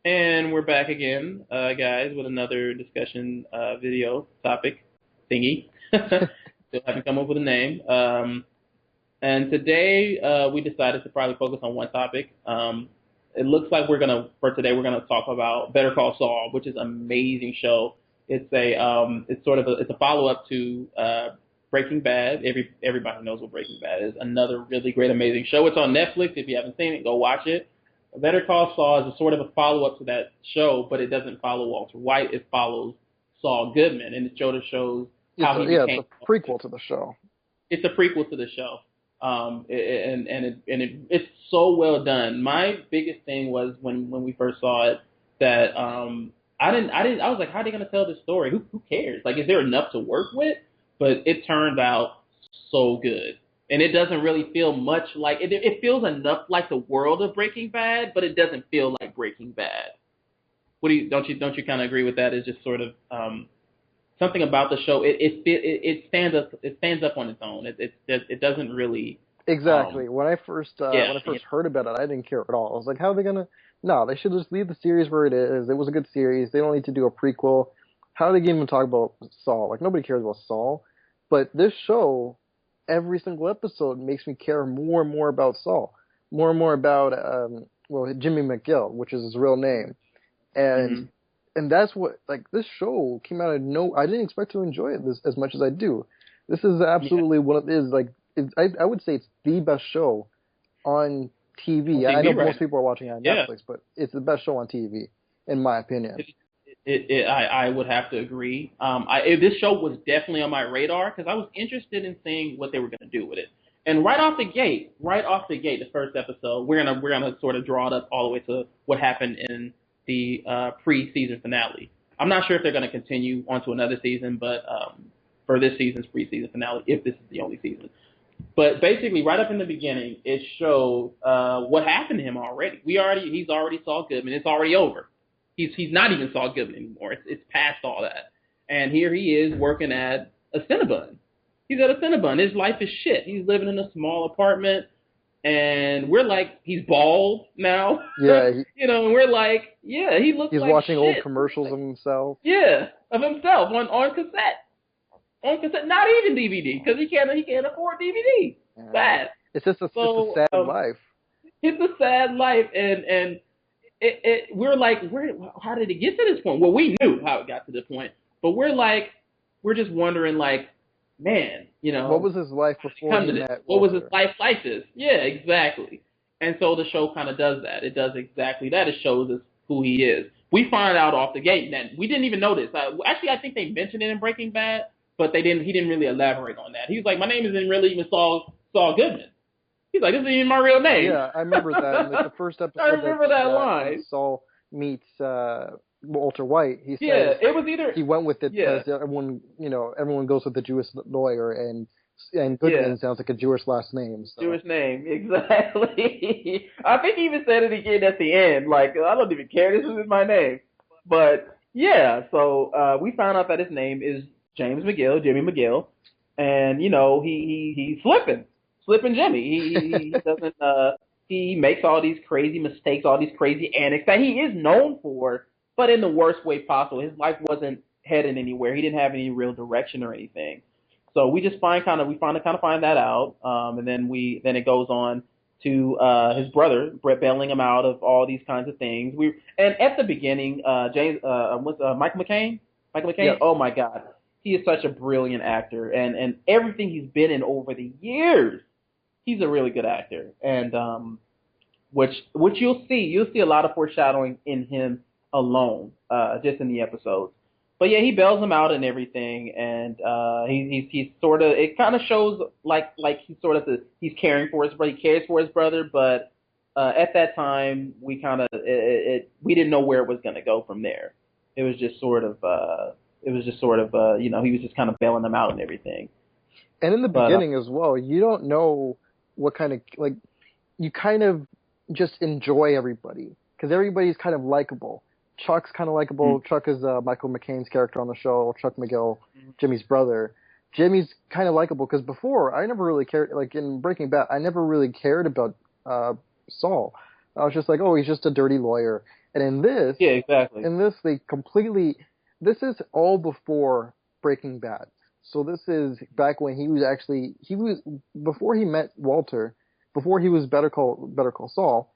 And we're back again, guys, with another discussion video topic thingy. Still haven't come up with a name. And today we decided to probably focus on one topic. It looks like for today, we're gonna talk about Better Call Saul, which is an amazing show. It's a follow up to Breaking Bad. Everybody knows what Breaking Bad is. Another really great, amazing show. It's on Netflix. If you haven't seen it, go watch it. Better Call Saul is a sort of a follow up to that show, but it doesn't follow Walter White. It follows Saul Goodman, and the show shows how he It's became. a prequel to the show. It's a prequel to the show, it's so well done. My biggest thing was when we first saw it that I was like, how are they gonna tell this story? Who cares? Like, is there enough to work with? But it turned out so good. And it doesn't really feel much like it. It feels enough like the world of Breaking Bad, but it doesn't feel like Breaking Bad. What do you don't you kind of agree with that? It's just sort of something about the show. It stands up on its own. It doesn't really. Exactly. When I first Yeah. heard about it, I didn't care at all. I was like, how are they gonna? No, they should just leave the series where it is. It was a good series. They don't need to do a prequel. How are they even talk about Saul? Like, nobody cares about Saul. But this show, every single episode makes me care more and more about Saul, more and more about Jimmy McGill, which is his real name, and Mm-hmm. and that's what, like, this show came out of no. I didn't expect to enjoy it as much as I do. This is Yeah. absolutely what it is. Like, I would say it's the best show on On TV. I know TV, most right? people are watching it on Yeah. Netflix, but it's the best show on TV, in my opinion. I would have to agree. This show was definitely on my radar because I was interested in seeing what they were going to do with it. And right off the gate, the first episode, we're gonna sort of draw it up all the way to what happened in the pre-season finale. I'm not sure if they're going to continue on to another season, but for this season's pre-season finale, if this is the only season. But basically, right up in the beginning, it showed what happened to him already. He's already Saul Goodman. It's already over. He's not even Saul Goodman anymore. It's past all that. And here he is working at a Cinnabon. He's at a Cinnabon. His life is shit. He's living in a small apartment, and we're like, he's bald now. Yeah, And we're like, yeah, he looks he's like watching old shit. commercials of himself. Yeah, of himself on cassette. On cassette, not even DVD, because he can't afford DVD. Yeah. Sad. It's a So sad life. it's a sad life, and we're like, how did it get to this point? Well, we knew how it got to this point, but we're just wondering, like, man, What was his life before come he to this? met What was his Walter? life like this? Yeah, exactly. And so the show kind of does that. It does exactly that. It shows us who he is. We find out off the gate that we didn't even know this. Actually, I think they mentioned it in Breaking Bad, but they didn't. He didn't really elaborate on that. He was like, my name isn't really even Saul Goodman. He's like, this isn't even my real name. Yeah, I remember that. In like the first I episode remember that when line. Saul meets Walter White, he Yeah, says it was either. he went with it Yeah, because everyone goes with the Jewish lawyer, and yeah. Goodman sounds like a Jewish last name. So Jewish name, exactly. I think he even said it again at the end. Like, I don't even care. This is my name. But yeah, so we found out that his name is James McGill, Jimmy McGill, and he's slipping Jimmy. He doesn't. He makes all these crazy mistakes, all these crazy antics that he is known for, but in the worst way possible. His life wasn't heading anywhere. He didn't have any real direction or anything. So we just find that out, and then it goes on to his brother Brett bailing him out of all these kinds of things. And at the beginning, Michael McCain? Michael McCain? yes, Oh my God, he is such a brilliant actor, and everything he's been in over the years, he's a really good actor, and which you'll see a lot of foreshadowing in him alone, just in the episodes. But yeah, he bails him out and everything, and he's sort of, it kind of shows like he's caring for his brother, he cares for his brother, but at that time we didn't know where it was going to go from there. It was just sort of he was just kind of bailing them out and everything. and in the But beginning as well, you don't know what kind of, like, you kind of just enjoy everybody because everybody's kind of likable. Chuck's kind of likable. Chuck is Michael McCain's character on the show. Chuck McGill, Jimmy's brother. Jimmy's kind of likable because before I never really cared. Like in Breaking Bad, I never really cared about Saul. I was just like, oh, he's just a dirty lawyer. And in this, Yeah, exactly. they completely. This is all before Breaking Bad. So this is back when he was before he met Walter, before he was Better Call Saul.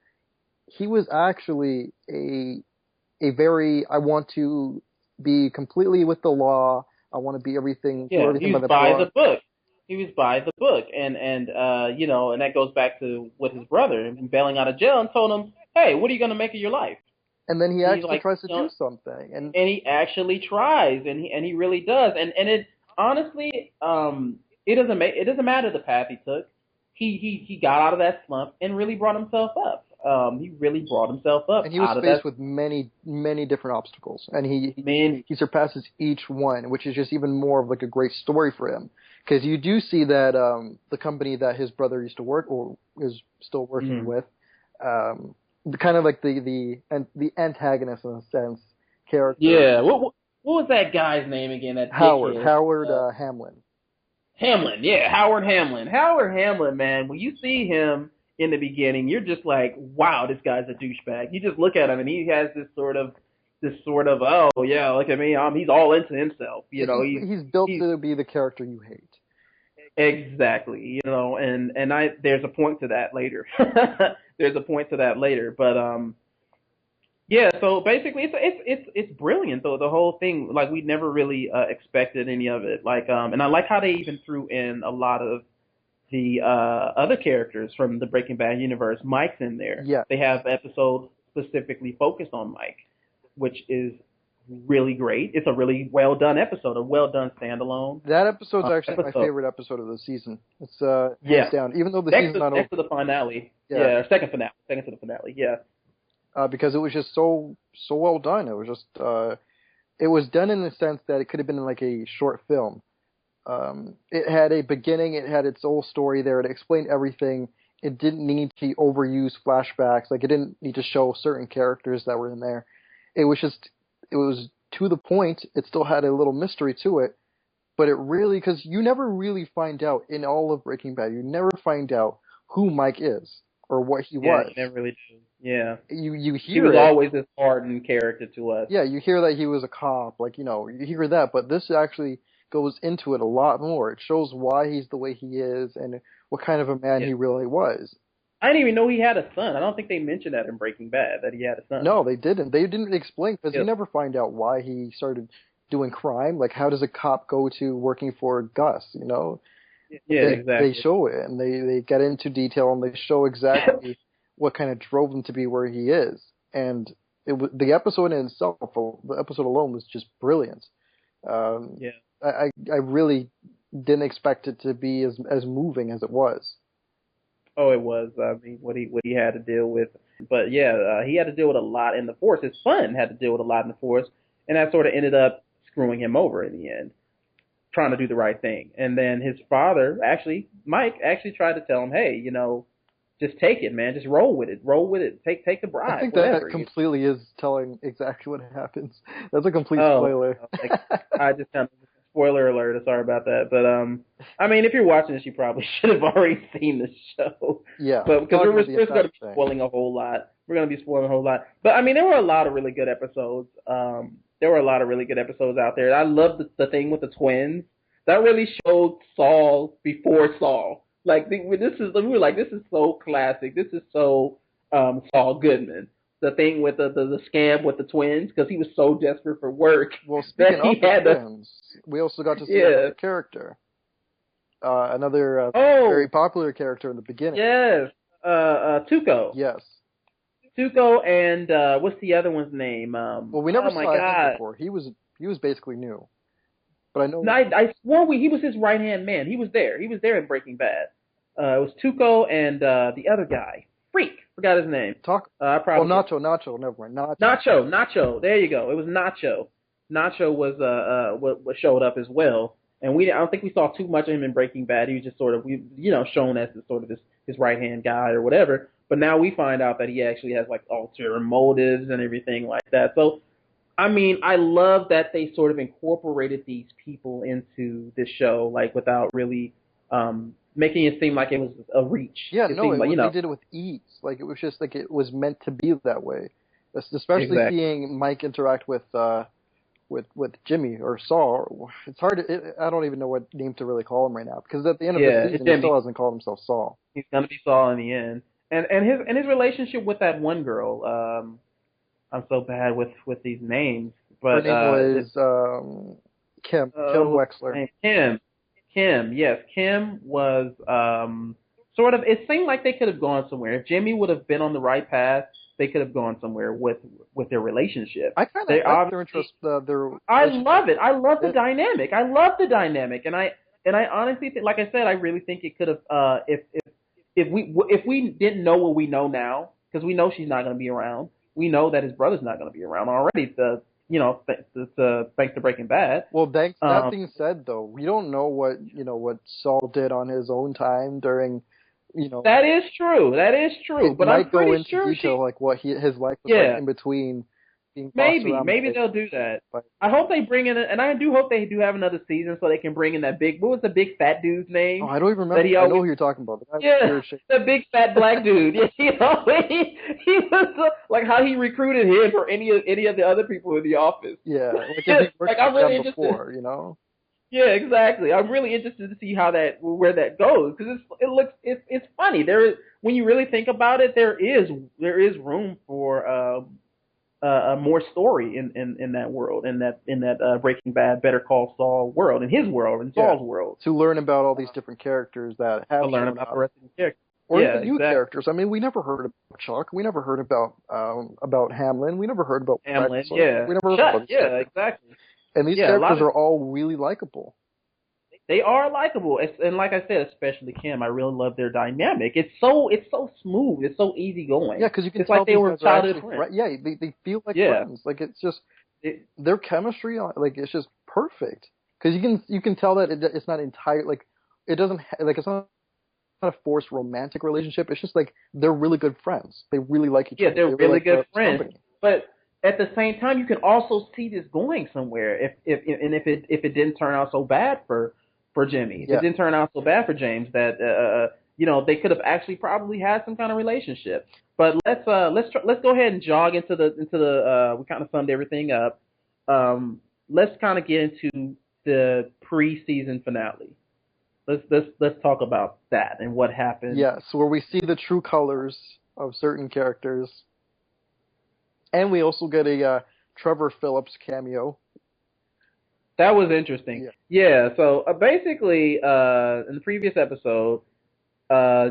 He was actually a very I want to be completely with the law. I want to be everything do Yeah, everything he by was the by the book. book. He was by the book, and you know, and that goes back to with his brother bailing out of jail and told him, "Hey, what are you gonna make of your life?" And then he And he's actually like, tries to you know, do something. And and he actually tries, and he really does, and it honestly, it doesn't matter the path he took. He got out of that slump and really brought himself up. He really brought himself up and he was out of faced that. with many different obstacles, and Man, he surpasses each one, which is just even more of like a great story for him. Because you do see that the company that his brother used to work or is still working mm, with, kind of like the antagonist in a sense character, yeah. What was that guy's name again? That dickhead. Howard Hamlin. Hamlin, yeah, Howard Hamlin. Howard Hamlin, man, when you see him in the beginning, you're just like, wow, this guy's a douchebag. You just look at him and he has this sort of, oh yeah, look at me, he's all into himself. You know, He's built he's to be the character you hate. exactly, you know, and there's a point to that later. There's a point to that later, but yeah, so basically, it's brilliant though. The whole thing, like we never really expected any of it. Like, and I like how they even threw in a lot of the other characters from the Breaking Bad universe. Mike's in there. Yeah, They have episodes specifically focused on Mike, which is really great. It's a really well done episode, a well done standalone that episode's actually my episode. favorite episode of the season. It's hands Yeah, down. Even though the season's not over. next to the finale. Yeah, Yeah, second to the finale. Yeah. because it was just so well done. It was just it was done in the sense that it could have been like a short film. It had a beginning, it had its whole story there. It explained everything. It didn't need to overuse flashbacks. Like it didn't need to show certain characters that were in there. It was just it was to the point. It still had a little mystery to it, but it really because you never really find out in all of Breaking Bad. You never find out who Mike is or what he Yeah, was. you never really do. Yeah. You He hear was it. always this hardened character to us. Yeah, you hear that he was a cop, like, you hear that, but this actually goes into it a lot more. It shows why he's the way he is and what kind of a man Yeah. he really was. I didn't even know he had a son. I don't think they mentioned that in Breaking Bad that he had a son. No, they didn't. They didn't explain because you Yeah. never find out why he started doing crime. Like, how does a cop go to working for Gus, Yeah, They exactly. show it and they get into detail and they show exactly what kind of drove him to be where he is. And the episode in itself, the episode alone was just brilliant. Um, Yeah. I really didn't expect it to be as moving as it was. Oh, it was. I mean, what he had to deal with. But yeah, he had to deal with a lot in the force. His son had to deal with a lot in the force, and that sort of ended up screwing him over in the end, trying to do the right thing. And then his father, actually, Mike, actually tried to tell him, hey, just take it, man. Just roll with it. Take the I bribe, think that whatever. completely is telling exactly what happens. That's a complete Oh, spoiler. like, I just kind of spoiler alert. Sorry about that, but I mean, if you're watching this, you probably should have already seen the show. Yeah, But because talking we're about the going to effect be thing. spoiling a whole lot. We're going to be spoiling a whole lot. But I mean, there were a lot of really good episodes. There were a lot of really good episodes out there. I love the thing with the twins. That really showed Saul before Saul. Like we were like, this is so classic. This is so Saul Goodman. The thing with the scam with the twins because he was so desperate for work Well, that speaking he of the had to. twins, we also got to see Yeah. another character, another Oh, very popular character in the beginning. yes. Tuco. Yes. Tuco and what's the other one's name? Well, we never Oh my saw him God. before. He was basically new, but I know. No, I swore he was his right hand man. He was there. He was there in Breaking Bad. It was Tuco and the other guy. Freak. Forgot his name. Talk. I Well, probably Nacho. Never mind. Nacho. Nacho. There you go. It was Nacho. Nacho was what showed up as well. And I don't think we saw too much of him in Breaking Bad. He was just sort of shown as sort of his right hand guy or whatever. But now we find out that he actually has like ulterior motives and everything like that. So I mean, I love that they sort of incorporated these people into this show, like without really making it seem like it was a reach. Yeah, It no, seemed like they did it with ease. Like it was just like it was meant to be that way. especially Exactly. seeing Mike interact with Jimmy or Saul. It's hard. I don't even know what name to really call him right now because at the end of the Yeah, it's season, he still Jimmy. hasn't called himself Saul. He's gonna be Saul in the end. And his relationship with that one girl. I'm so bad with these names, Her but name was Kim what's her Wexler. name? Kim, yes, Kim was sort of. It seemed like they could have gone somewhere if Jimmy would have been on the right path. They could have gone somewhere with their relationship. I kind of They like their obviously. interest, their I relationship. love it. I love the dynamic. I love the dynamic, and I honestly think, like I said, I really think it could have. If we didn't know what we know now, because we know she's not going to be around. We know that his brother's not going to be around already. Thanks to Breaking Bad. Well, thanks. That Um, being said, though, we don't know what Saul did on his own time during, that is true. That is true. it But I'm might go pretty into sure detail she. like what his life was like Yeah. in between being bossed Maybe, around maybe they'll do that. by I hope they bring in, and I do hope they do have another season so they can bring in that big. What was the big fat dude's oh, name? I don't even That remember. he I know always. who you're talking about. The guy with the Yeah, weird shape. the big fat black dude. Yeah, he was like how he recruited him or any of the other people in the office. Yeah, like if he worked Like I'm with them really interested. before. Yeah, exactly. I'm really interested to see where that goes because it's funny. When you really think about it, there is room for more story in that world, in that Breaking Bad, Better Call Saul world, in his world, in Yeah, Saul's world, to learn about all these different characters that to have learn shown about the up, rest of the characters. or Yeah, even new exactly. characters. I mean, we never heard about Chuck. We never heard about Hamlin. We never heard about Hamlin, Rex. yeah, We never heard Chuck, about these yeah, characters. exactly. And these Yeah, a lot characters of are all really likable. they are likable, and like I said, especially Kim, I really love their dynamic. It's so smooth, it's so Yeah, easygoing. because you can It's tell like they these were guys are childhood actually friends. Yeah, they feel like Yeah, friends. Like it's just it, their chemistry, like it's just perfect. Because you can tell that it's not entire like it doesn't like it's not a forced romantic relationship. It's just like they're really good friends. They really like each yeah, other. they're They really really like each good other's friends. company. But at the same time, you can also see this going somewhere. If it didn't turn out so bad for Jimmy, if it Yeah. didn't turn out so bad for James, that they could have actually probably had some kind of relationship. But let's go ahead and jog into the we kind of summed everything up. Let's kind of get into the pre-season finale. Let's talk about that and what happened. Yes, where we see the true colors of certain characters, and we also get a Trevor Phillips cameo. That was interesting. Yeah. Yeah. So basically, in the previous episode,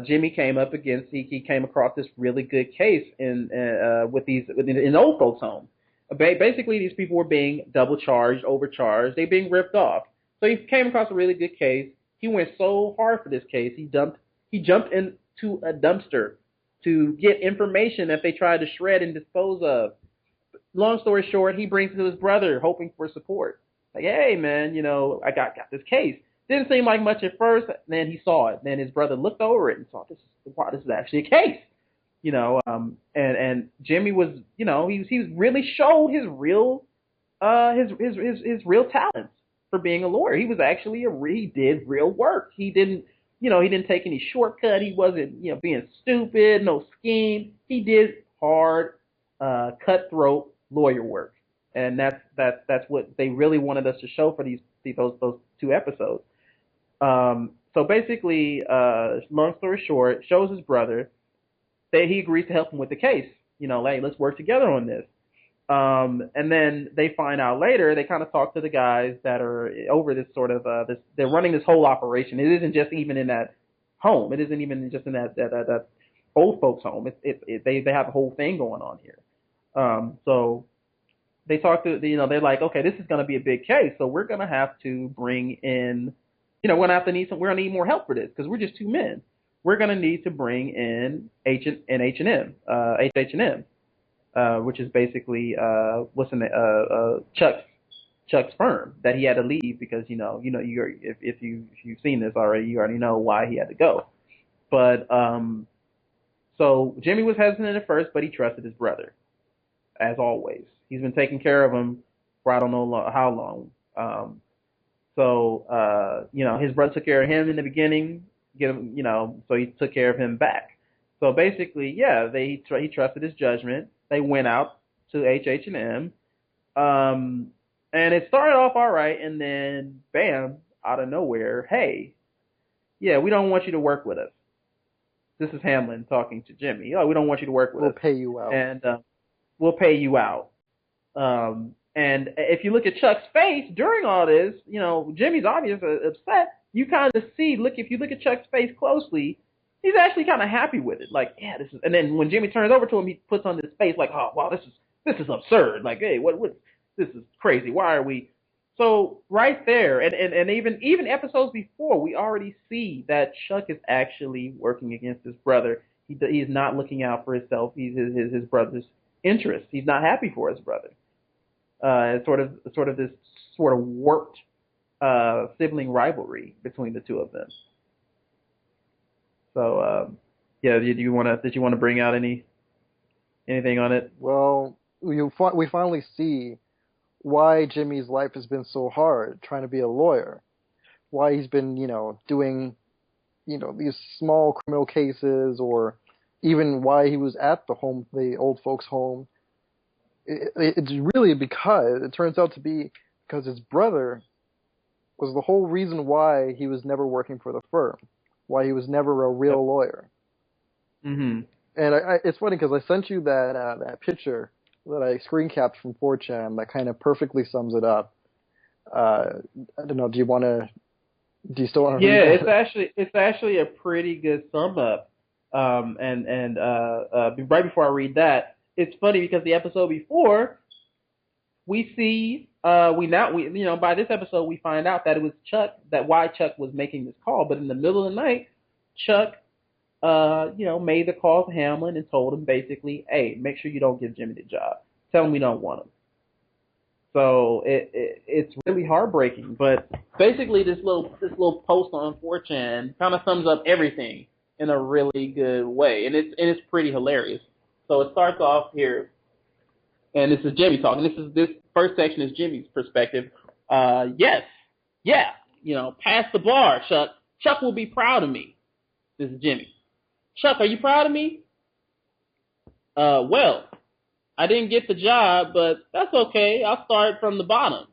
Jimmy came up against he came across this really good case in old folks' home. Basically, these people were being double charged, overcharged. They being ripped off. So he came across a really good case. He went so hard for this case. He jumped into a dumpster to get information that they tried to shred and dispose of. Long story short, he brings it to his brother, hoping for support. Like, hey man, I got this case. Didn't seem like much at first. Then he saw it. Then his brother looked over it and saw this is actually a case. And Jimmy was, he was really showed his real his real talents for being a lawyer. He was actually he did real work. He didn't take any shortcut. He wasn't, being stupid, no scheme. He did hard, cutthroat lawyer work, and that's what they really wanted us to show for those 2 episodes. So basically, long story short, shows his brother that he agrees to help him with the case. Like, let's work together on this. And then they find out later, they kind of talk to the guys that are over this sort of, they're running this whole operation. It isn't just even in that home. It isn't even just in that old folks home. They have a whole thing going on here. So they talk to, they're like, okay, this is going to be a big case. So we're going to have to bring in, we're going to need more help for this because we're just 2 men. We're going to need to bring in H&M, which is basically Chuck's firm that he had to leave because if you've seen this already, you already know why he had to go. But so Jimmy was hesitant at first, but he trusted his brother, as always. He's been taking care of him for I don't know how long. So his brother took care of him in the beginning, so he took care of him back. So basically, yeah, he trusted his judgment. They went out. to HH&M. And it started off all right, and then, bam, out of nowhere, hey, yeah, we don't want you to work with us. This is Hamlin talking to Jimmy. Oh, we don't want you to work with us. We'll pay you out. And we'll pay you out. And if you look at Chuck's face during all this, Jimmy's obviously upset. You kind of see, if you look at Chuck's face closely, he's actually kind of happy with it. Like, yeah, this is. And then when Jimmy turns over to him, he puts on this face like, oh, wow, this is absurd. Like, hey, what this is crazy. Why are we? So right there, and even episodes before, we already see that Chuck is actually working against his brother. He's not looking out for himself. He's his brother's interest. He's not happy for his brother. It's sort of this warped sibling rivalry between the two of them. So yeah, did you want to bring out anything on it? Well, we finally see why Jimmy's life has been so hard trying to be a lawyer. Why he's been, doing, these small criminal cases, or even why he was at the old folks' home. It's really because it turns out to be because his brother was the whole reason why he was never working for the firm, why he was never a real lawyer. Mm-hmm. And it's funny because I sent you that picture that I screen capped from 4chan that kind of perfectly sums it up. I don't know. Do you still want to read it? It's actually a pretty good sum up. And right before I read that, it's funny because the episode before, we see by this episode we find out that it was Chuck, why Chuck was making this call. But in the middle of the night, Chuck made the call to Hamlin and told him basically, hey, make sure you don't give Jimmy the job. Tell him we don't want him. So it's really heartbreaking. But basically this little post on 4chan kind of sums up everything in a really good way. And it's pretty hilarious. So it starts off here, and this is Jimmy talking. This first section is Jimmy's perspective. Yes. Yeah. Pass the bar, Chuck. Chuck will be proud of me. This is Jimmy. Chuck, are you proud of me? Well, I didn't get the job, but that's okay. I'll start from the bottom.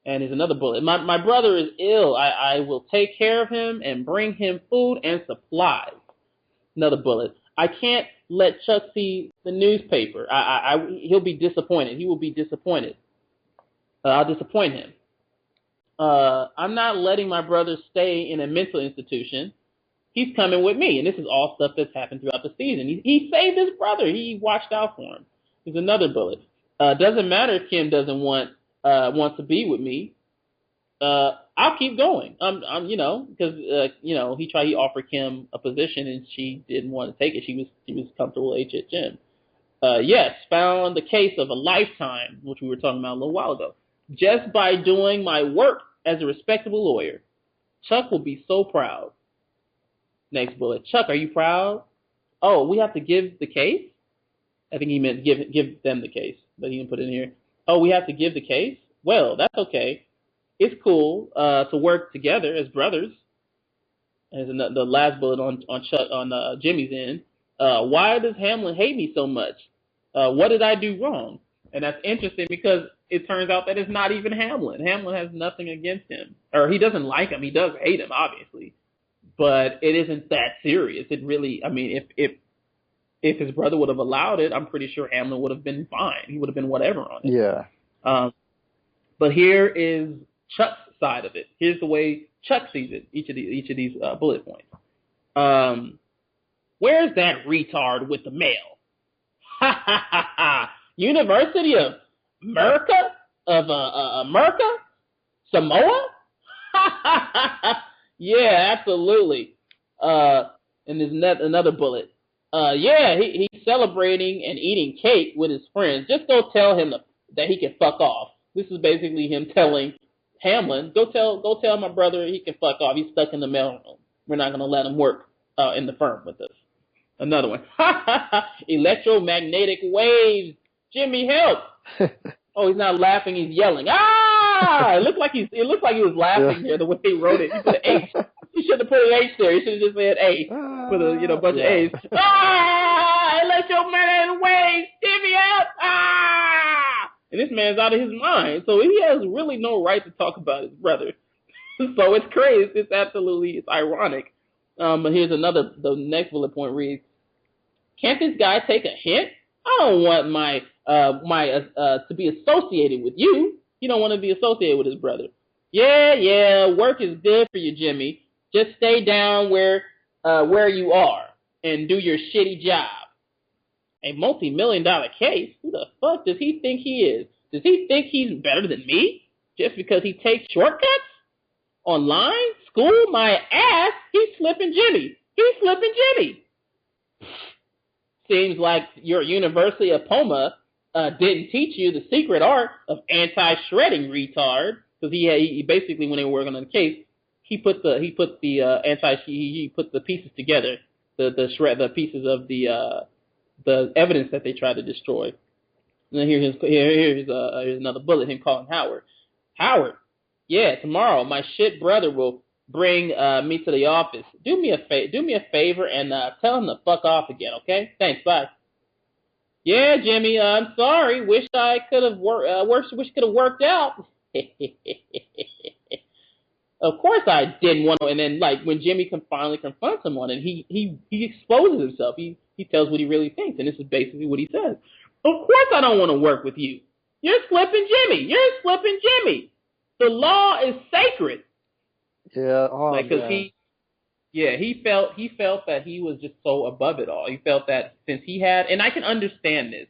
And here's another bullet. My brother is ill. I will take care of him and bring him food and supplies. Another bullet. I can't let Chuck see the newspaper. He'll be disappointed. He will be disappointed. I'll disappoint him. I'm not letting my brother stay in a mental institution. He's coming with me. And this is all stuff that's happened throughout the season. He saved his brother. He watched out for him. There's another bullet. Doesn't matter if Kim doesn't want to be with me. I'll keep going. Because he offered Kim a position and she didn't want to take it. She was comfortable at HHM. Yes, found the case of a lifetime, which we were talking about a little while ago. Just by doing my work as a respectable lawyer, Chuck will be so proud. Next bullet. Chuck, are you proud? Oh, we have to give the case? I think he meant give them the case, but he didn't put it in here. Oh, we have to give the case? Well, that's okay. It's cool to work together as brothers. As the last bullet on Jimmy's end. Why does Hamlin hate me so much? What did I do wrong? And that's interesting because it turns out that it's not even Hamlin. Hamlin has nothing against him. Or he doesn't like him. He does hate him, obviously. But it isn't that serious. It really, if his brother would have allowed it, I'm pretty sure Hamlin would have been fine. He would have been whatever on it. Yeah. But here is Chuck's side of it. Here's the way Chuck sees it. Each of these bullet points. Where's that retard with the mail? Ha ha ha ha! University of America Samoa? Ha ha ha ha! Yeah, absolutely. And there's another bullet. Yeah, he's celebrating and eating cake with his friends. Just go tell him that he can fuck off. This is basically him telling Hamlin, go tell my brother he can fuck off. He's stuck in the mailroom. We're not going to let him work in the firm with us. Another one. Electromagnetic waves. Jimmy, help. Oh, he's not laughing. He's yelling. Ah! It looked like he was laughing there the way he wrote it. He put an H. He should have put an H there. He should have just said A. Put a bunch of A's. Ah! Electromagnetic waves. Jimmy, help. and this man's out of his mind. So he has really no right to talk about his brother. So it's crazy. It's ironic. But here's the next bullet point reads, can't this guy take a hint? I don't want my to be associated with you. He don't want to be associated with his brother. Yeah, work is good for you, Jimmy. Just stay down where you are and do your shitty job. A multi-million-dollar case? Who the fuck does he think he is? Does he think he's better than me just because he takes shortcuts? Online? School? My ass? He's slipping Jimmy. Seems like your University of Poma didn't teach you the secret art of anti-shredding, retard. Because he basically, when they were working on the case, he put the pieces together, the pieces of the evidence that they tried to destroy. And then here's another bullet, him calling Howard. Howard, yeah, tomorrow my shit brother will bring me to the office. Do me a favor and tell him to fuck off again, okay? Thanks, bye. Yeah, Jimmy, I'm sorry. Wish could have worked out. Of course I didn't want to. And then, like, when Jimmy finally confronts him on it, he exposes himself. He tells what he really thinks, and this is basically what he says. Of course I don't want to work with you. You're slipping Jimmy. The law is sacred. Yeah. He felt that he was just so above it all. He felt that since he had, and I can understand this,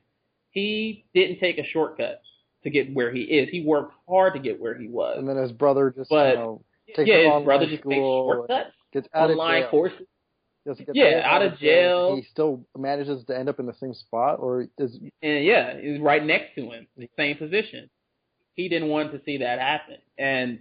he didn't take a shortcut to get where he is. He worked hard to get where he was. And then his brother just, takes his brother just takes shortcuts, gets out online of jail. Courses. Out of jail. He still manages to end up in the same spot, he's right next to him, the same position. He didn't want to see that happen, and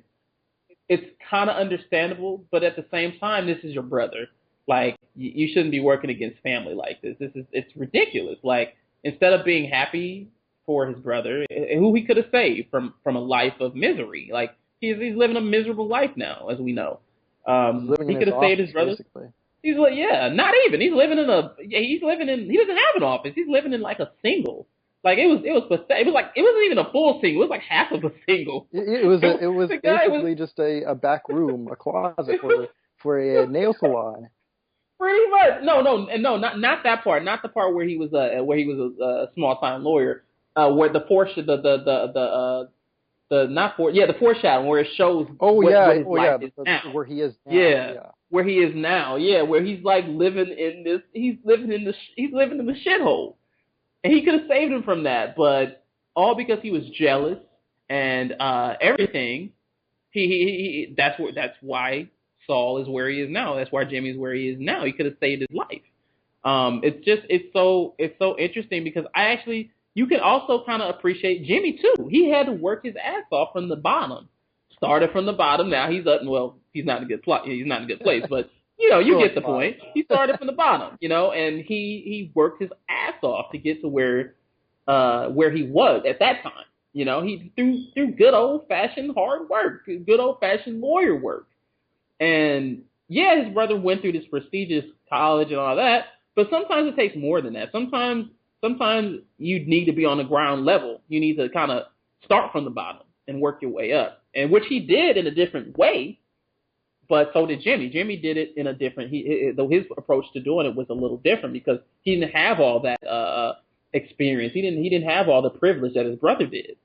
it's kind of understandable. But at the same time, this is your brother. Like, you shouldn't be working against family like this. It's ridiculous. Like, instead of being happy for his brother, who he could have saved from a life of misery, like he's living a miserable life now, as we know. He could have saved his brother. Basically. He's like, not even. He doesn't have an office. He's living in like a single. Like it was pathetic. It wasn't even a full single. It was like half of a single. It was basically just a back room, a closet for a nail salon. Pretty much. No, not that part. Not the part where he was a small time lawyer. Where the portion, the foreshadowing where it shows what his life is now. Where he is now. Yeah. Where he is now, where he's like living in the shithole, and he could have saved him from that, but all because he was jealous and everything. That's why Saul is where he is now. That's why Jimmy's where he is now. He could have saved his life. It's so interesting because you can also kind of appreciate Jimmy too. He had to work his ass off from the bottom. Started from the bottom. Now he's up. Well, he's not in a good place. He's not in a good place, but you get the point. He started from the bottom, and he worked his ass off to get to where he was at that time. He through good old fashioned hard work, good old fashioned lawyer work, and his brother went through this prestigious college and all that. But sometimes it takes more than that. Sometimes you need to be on the ground level. You need to kind of start from the bottom and work your way up. And which he did in a different way, but so did Jimmy. Jimmy did it in a different. Though his approach to doing it was a little different because he didn't have all that experience. He didn't have all the privilege that his brother did.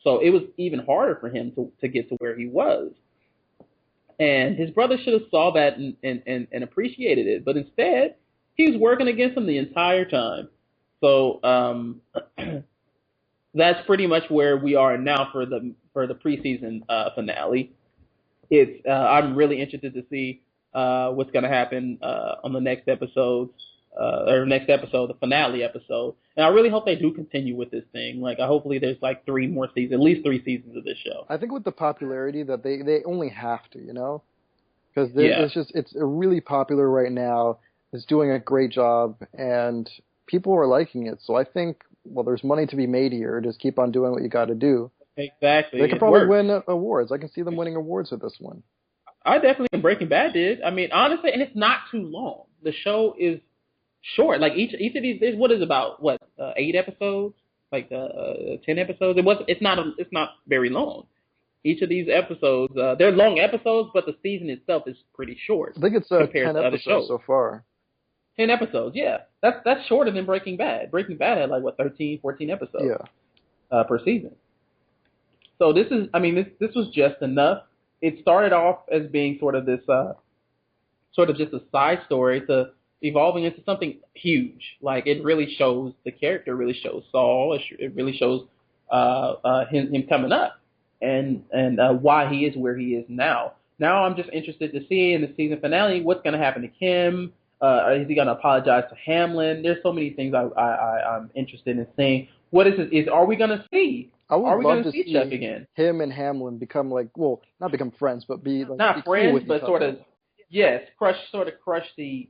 So it was even harder for him to get to where he was. And his brother should have saw that and appreciated it, but instead he was working against him the entire time. So that's pretty much where we are now for the preseason finale. I'm really interested to see what's going to happen on the next episode, the finale episode. And I really hope they do continue with this thing. Like, hopefully there's like 3 more seasons, at least 3 seasons of this show. I think with the popularity that they only have to, because it's really popular right now. It's doing a great job, and people are liking it. So I think, there's money to be made here. Just keep on doing what you got to do. Exactly. They could probably win awards. I can see them winning awards with this one. I definitely think Breaking Bad did. I mean, honestly, and it's not too long. The show is short. Like each of these, what is about 8 episodes? like 10 episodes. It's not very long. Each of these episodes, they're long episodes, but the season itself is pretty short I think it's compared 10 to other episodes shows. so far. 10 episodes, yeah. That's shorter than Breaking Bad. Breaking Bad had like, what, 13, 14 episodes per season. So this was just enough. It started off as being sort of this, sort of just a side story to evolving into something huge. Like, it really shows, the character really shows Saul. It really shows him coming up and why he is where he is now. Now I'm just interested to see in the season finale what's going to happen to Kim. Is he going to apologize to Hamlin? There's so many things I'm interested in seeing. What is it? Are we going to see? I would Are we love going to to see Chuck again? him and Hamlin become like, well, not become friends, but be like, Not be friends, cool with but each sort other. of, yes, crush the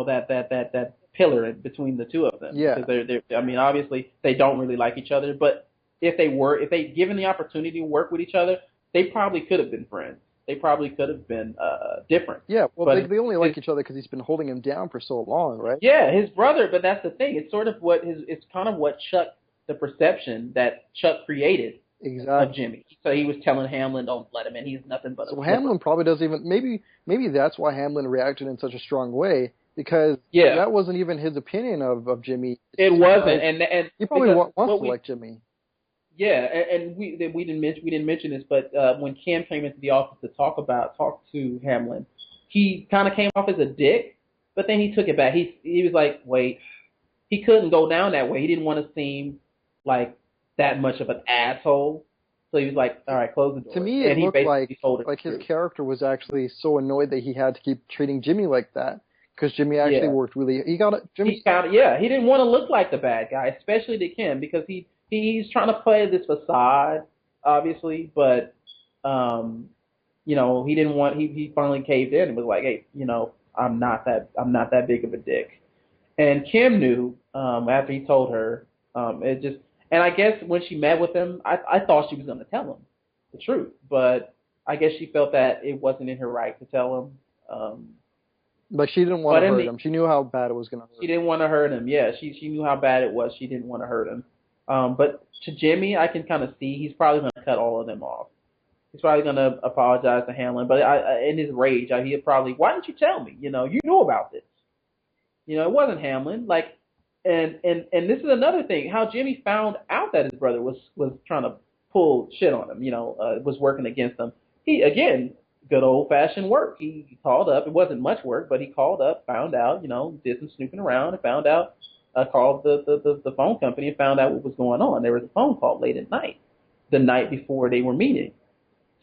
that pillar between the two of them. Yeah. Because I mean, obviously they don't really like each other, but if they given the opportunity to work with each other, they probably could have been friends. They probably could have been different. Yeah, well, but they only like each other because he's been holding him down for so long, right? Yeah, his brother, but that's the thing. It's sort of it's kind of what Chuck, the perception that Chuck created of Jimmy. So he was telling Hamlin, don't let him in. He's nothing but a flipper. Hamlin probably doesn't even, maybe that's why Hamlin reacted in such a strong way, because that wasn't even his opinion of Jimmy. It wasn't, and he probably wants to like Jimmy. Yeah, and we didn't mention this, but when Kim came into the office to talk to Hamlin, he kind of came off as a dick, but then he took it back. He was like, wait, he couldn't go down that way. He didn't want to seem like that much of an asshole, so he was like, all right, close the door. To me, it looked like his character was actually so annoyed that he had to keep treating Jimmy like that, because Jimmy actually worked really. He didn't want to look like the bad guy, especially to Kim, because he's trying to play this facade, obviously, but he didn't want. He finally caved in and was like, hey, I'm not that big of a dick. And Kim knew after he told her. And I guess when she met with him, I thought she was going to tell him the truth, but I guess she felt that it wasn't in her right to tell him. But she didn't want to hurt him. She knew how bad it was going to hurt him. She didn't want to hurt him. Yeah, she knew how bad it was. She didn't want to hurt him. But to Jimmy, I can kind of see he's probably going to cut all of them off. He's probably going to apologize to Hamlin. But in his rage, he'd probably, why didn't you tell me? You knew about this. It wasn't Hamlin. And this is another thing, how Jimmy found out that his brother was trying to pull shit on him, was working against him. He, again, good old-fashioned work. He called up. It wasn't much work, but he called up, found out, did some snooping around, and found out, called the phone company and found out what was going on. There was a phone call late at night, the night before they were meeting.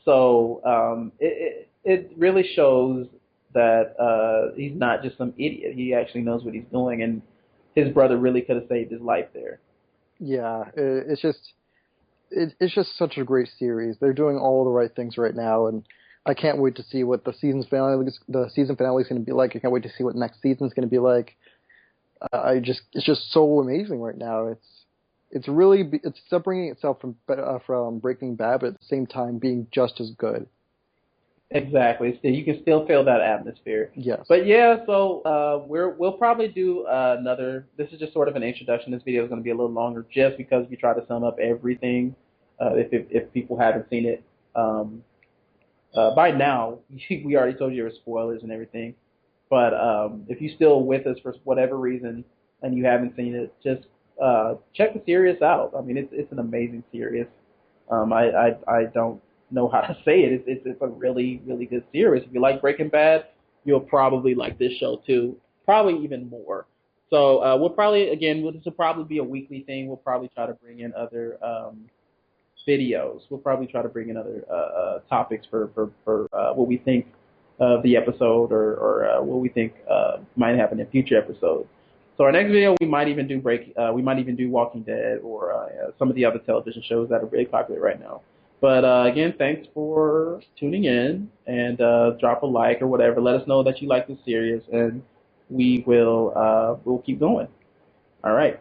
So it really shows that he's not just some idiot. He actually knows what he's doing, and his brother really could have saved his life there. Yeah, it's just such a great series. They're doing all the right things right now, and I can't wait to see what the season finale is going to be like. I can't wait to see what next season is going to be like. It's just so amazing right now. It's separating itself from Breaking Bad, but at the same time being just as good. Exactly. So you can still feel that atmosphere. Yes. But yeah, so we'll probably do another. This is just sort of an introduction. This video is going to be a little longer, just because we try to sum up everything. If people haven't seen it by now, we already told you there were spoilers and everything. But if you're still with us for whatever reason and you haven't seen it, just check the series out. I mean, it's an amazing series. I don't know how to say it. It's a really, really good series. If you like Breaking Bad, you'll probably like this show too, probably even more. So we'll probably, this will probably be a weekly thing. We'll probably try to bring in other videos. We'll probably try to bring in other topics for what we think of the episode or what we think might happen in future episodes. So our next video, we might even do Walking Dead or some of the other television shows that are really popular right now. But again, thanks for tuning in, and drop a like or whatever. Let us know that you like the series, and we'll keep going. All right.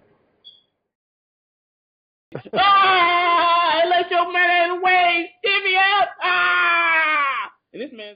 I let your man away. Give me up. And this man.